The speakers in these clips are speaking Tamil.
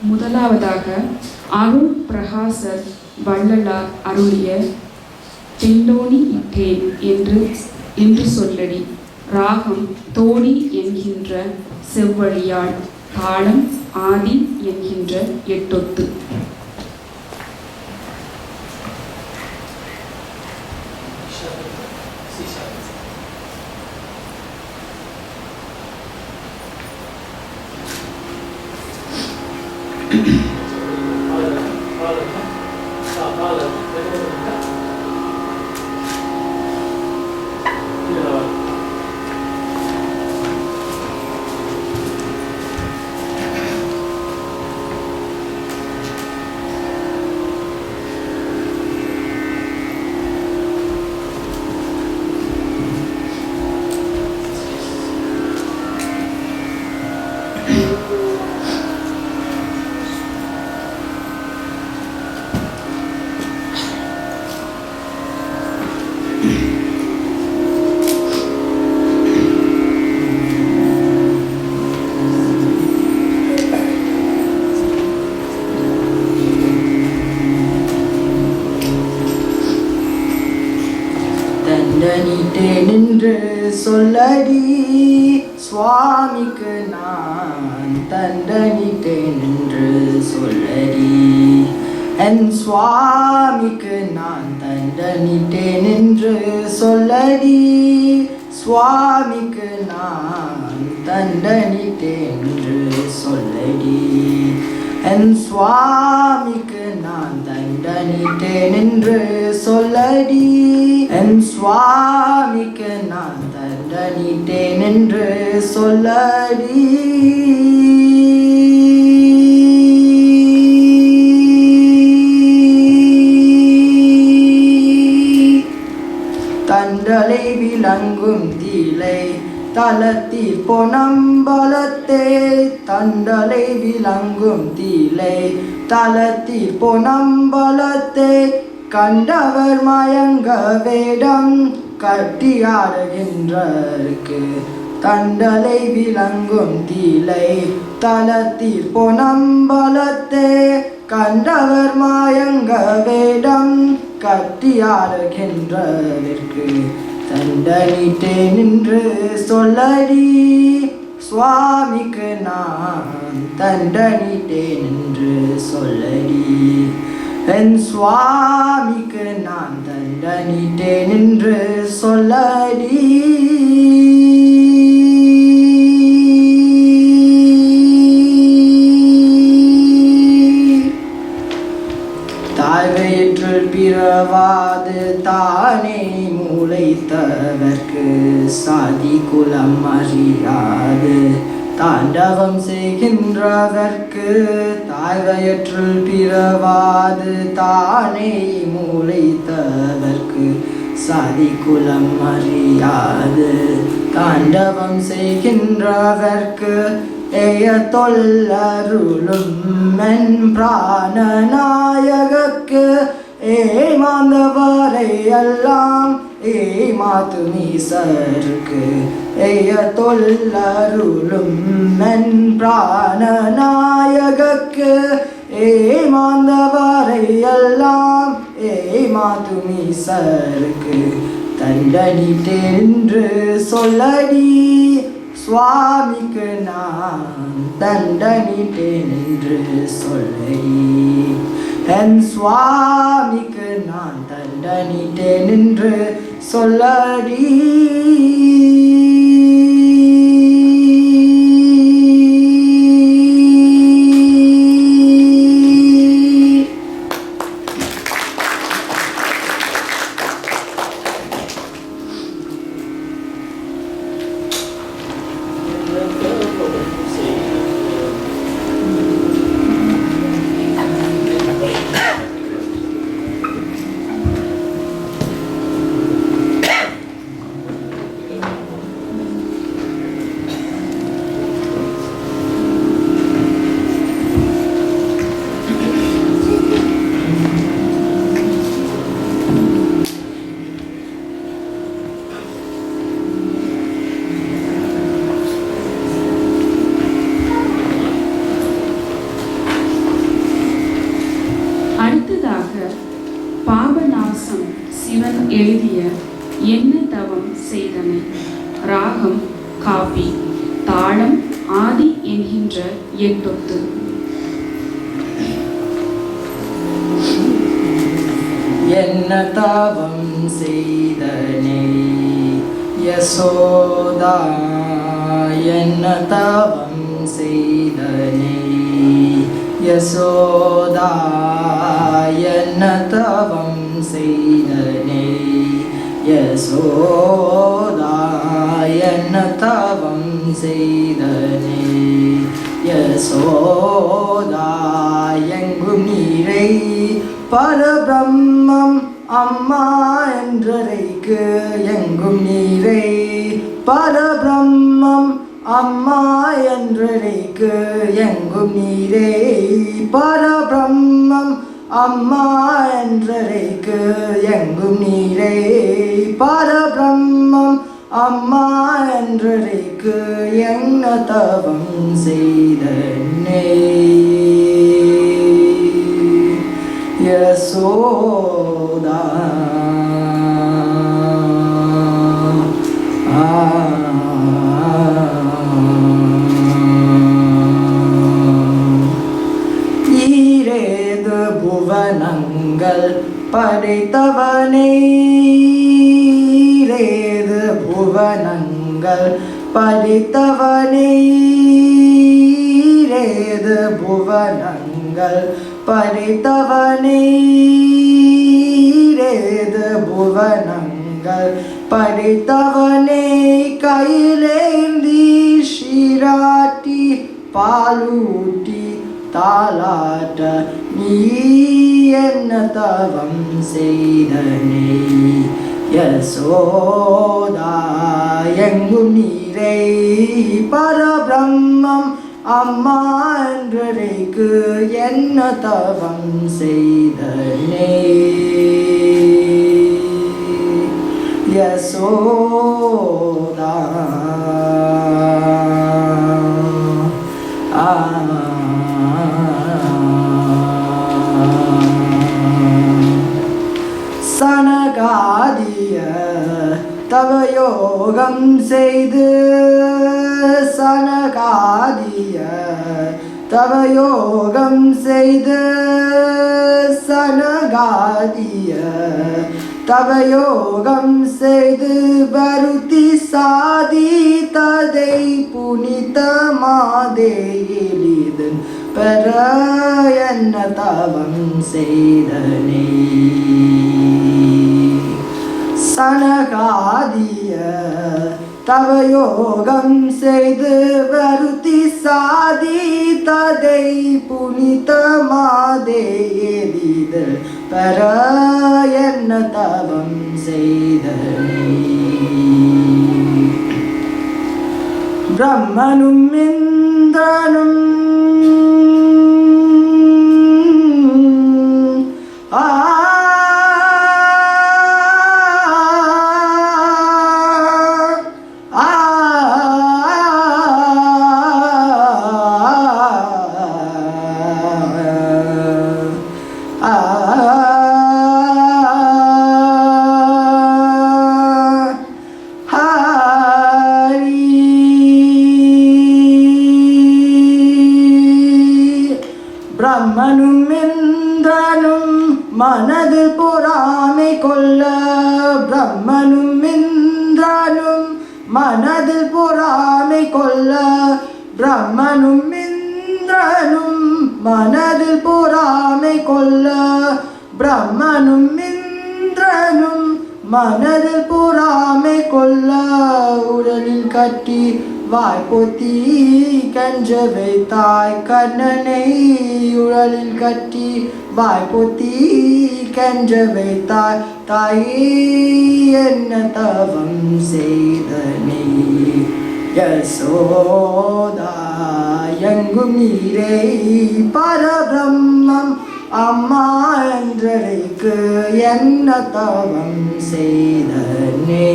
முதலாவதாக அருள் பிரகாசர் வள்ளலார் அருளிய தெண்டோணி இட்டேன் என்று சொல்லடி. ராகம் தோடி என்கின்ற செவ்வழியாள், தாளம் ஆதி என்கின்ற எட்டொத்து. நின்று சொல்லடி சுவாமிக்கு நான் தண்டனிட்டேன் என்று சொல்லடி. என் சுவாமிக்கு நான் தண்டனிட்டேன் என்று சொல்லடி. சுவாமிக்கு நான் தண்டனிட்டேன் என்று சொல்லடி. என் சுவாமிக்கு நான் தண்டனிட்டேன் என்று சொல்லடி. என் சுவாமிக்கு நான் தண்டனிட்டேன் என்று சொல்லடி. தண்டலை விளங்கும் தீலை தலத்தில் பொனம்பலத்தே. தண்டலை விளங்கும் தீலை தலத்தில் பொனம்பலத்தே. கண்டவர் மயங்க வேடம் கட்டியாடுகின்றருக்கு. தண்டலை விளங்கும் தீலை தலத்தில் பொனம்பலத்தே. கண்டவர் மயங்க வேடம் கட்டியாடுகின்றதற்கு தண்டனிட்டேன் என்று சொல்லடி. சுவாமிக்கு நான் தண்டனிட்டேன் என்று சொல்லடி. என் சுவாமிக்கு நான் தண்டனிட்டேன் என்று சொல்லடி. தாய்வயிற்றில் பிறவாது தானே முளைத்தவர்க்கு சாதி குலம் அறியாது தாண்டவம் செய்கின்றவர்க்கு. தாய்வயிற்றில் பிறவாது தானே முளைத்தவர்க்கு சாதி குலம் அறியாது தாண்டவம் செய்கின்றவர்க்கு. ஏய தொல்லருளும் மென் பிராணநாயகக்கு. ஏமாந்தவரை எல்லாம் ஏமாத்துமீசருக்கு. ஏய தொல்லருளும் மென் பிராணநாயகக்கு. ஏமாந்தவரை எல்லாம் ஏமாத்துமீசருக்கு தண்டனிட்டேன் என்று சொல்லடி. சுவாமிக்கு நான் தண்டனிட்டேன் என்று சொல்லடி. என் சுவாமிக்கு நான் தண்டனிட்டேன் என்று சொல்லடி. எழுதிய என்ன தவம் செய்தனை. ராகம் காப்பி, தாளம் ஆதி என்கின்ற எட்டொத்து. என்ன தவம் செய்தனே யசோதா, என்ன தவம் செய்தனே யசோதா, என்ன தவம் செய்தனே யசோதா, என்ன தவம் செய்தனே யசோதா. எங்கும் நீரை பரபிரம்மம் அம்மா என்றழைக்கு, எங்கும் நீரை பரபிரம்மம் அம்மா என்றழைக்கு, எங்கும் நீரை பரபிரம்மம் அம்மா என்றழைக்கு, எங்கும் நீரை பரபிரம்மம் அம்மா என்றழைக்கு. என்ன தவம் செய்தனே யசோதா. ஈரேது புவனங்கள் படைத்தவனே, ஈரேது புவனங்கள் படைத்தவனே, ஈரேது புவனங்கள் படைத்தவனே, ஈரேது புவனங்கள் படைத்தவனே. கையிலேந்தி ஷீராட்டி பாலூட்டி தாலாட்ட நீ என்ன தவம் செய்தனே யசோதா. எங்கும் நீரை பரபிரம்மம் அம்மா என்றழைக்கு, என்ன தவம் செய்தனே யசோதா. சனகாதிய தவயோகம் செய்து, சனகாதிய தவயோகம் செய்து, சனகாதிய தவயோகம் செய்து வருத்தி சாதித்ததை புனிதமாதே எளிதன் பெற என்ன தவம் செய்தனே சனகாதிய தவயோகம் செய்து வருத்தி சாதித்ததை புனிதமாதே எளிதல் பெற என்ன தவம் செய்தனே பிரம்மனும் இந்திரனும் பிரம்மனும் இந்திரனும் மனது பொறாமை கொள்ள பிரம்மனும் இந்திரனும் மனதில் பொறாமை கொள்ள பிரம்மனும் இந்திரனும் மனதில் பொறாமை கொள்ள பிரம்மனும் இந்திரனும் மனதில் பொறாமை கொள்ள உடலில் கட்டி வாய்ப்பொத்தி கஞ்ச வைத்தாய் கண்ணனை உடலில் கட்டி வாய்ப்பொத்தி கஞ்ச வைத்தாய் தாயே என்ன தவம் செய்தனே யசோதா எங்கும் நீரே பரபிரம்மம் அம்மா என்றழைக்கு என்ன தவம் செய்தனே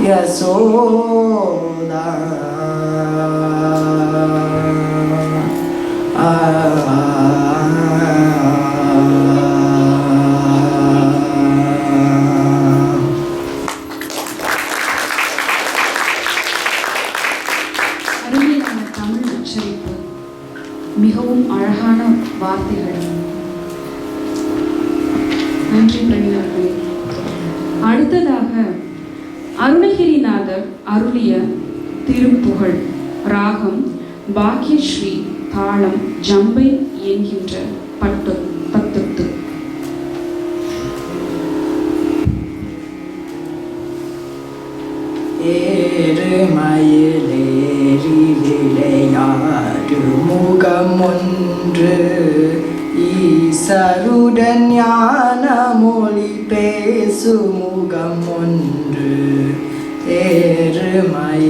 யசோதா தமிழ் உச்சரிப்பு மிகவும் அழகான வார்த்தைகள். நன்றி பிரவீனர்களே. அடுத்ததாக அருணகிரிநாதர் அருளிய திருப்புகழ். ராகம் பாக்யஸ்ரீ, தாளம் ஜம்பை என்கின்ற பத்தொத்து. ஏறுமயிலேறி விளையாடு முகம் ஒன்று, ஈசருடன் ஞான மொழி பேசு முகம் ஒன்று. ஏறுமயிலேறி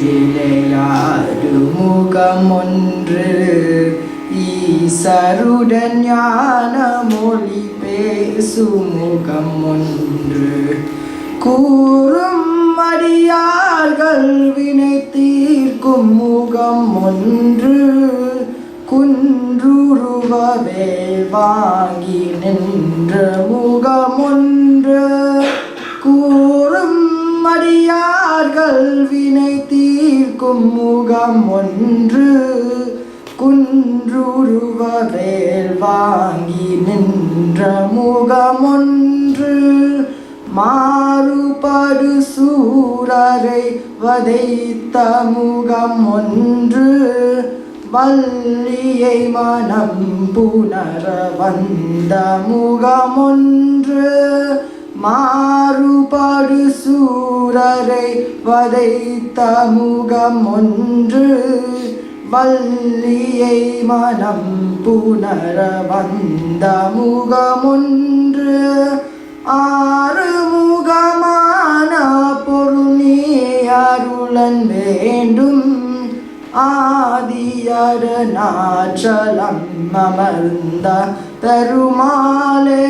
விளையாடு முகம் ஒன்று, ஈசருடன் ஞான மொழி பேசு முகம் ஒன்று. கூறும் அடியார்கள் வினை தீர்க்கும் முகம் ஒன்று, குன்றுருவவே வாங்கி நின்ற முகம் ஒன்று. கூறும் அடியார்கள் வினை தீர்க்கும் முகம் ஒன்று, குன்றுருவவே வாங்கி நின்ற முகம் ஒன்று. மாறுபடு சூரரை வதைத்த முகம் ஒன்று, வள்ளியை மனம் புணர வந்த முகம் ஒன்று. மாறுபடு சூரரை வதைத்த முகம் ஒன்று, வள்ளியை மனம் புணர வந்த முகம் ஒன்று. ஆறுமுகமான பொருளே அருளன் வேண்டும், ஆதியர நாச்சலம் அமர்ந்த பெருமாளே.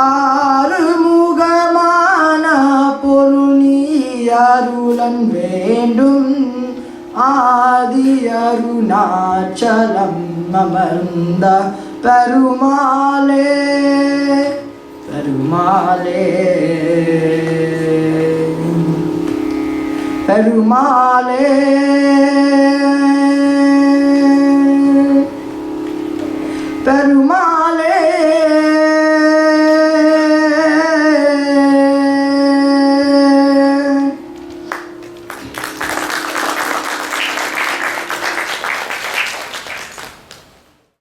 ஆறுமுகமான பொருளே அருளன் வேண்டும், ஆதியருணாச்சலம் அமர்ந்த பெருமாளே. பெருமாளே பெருமாளே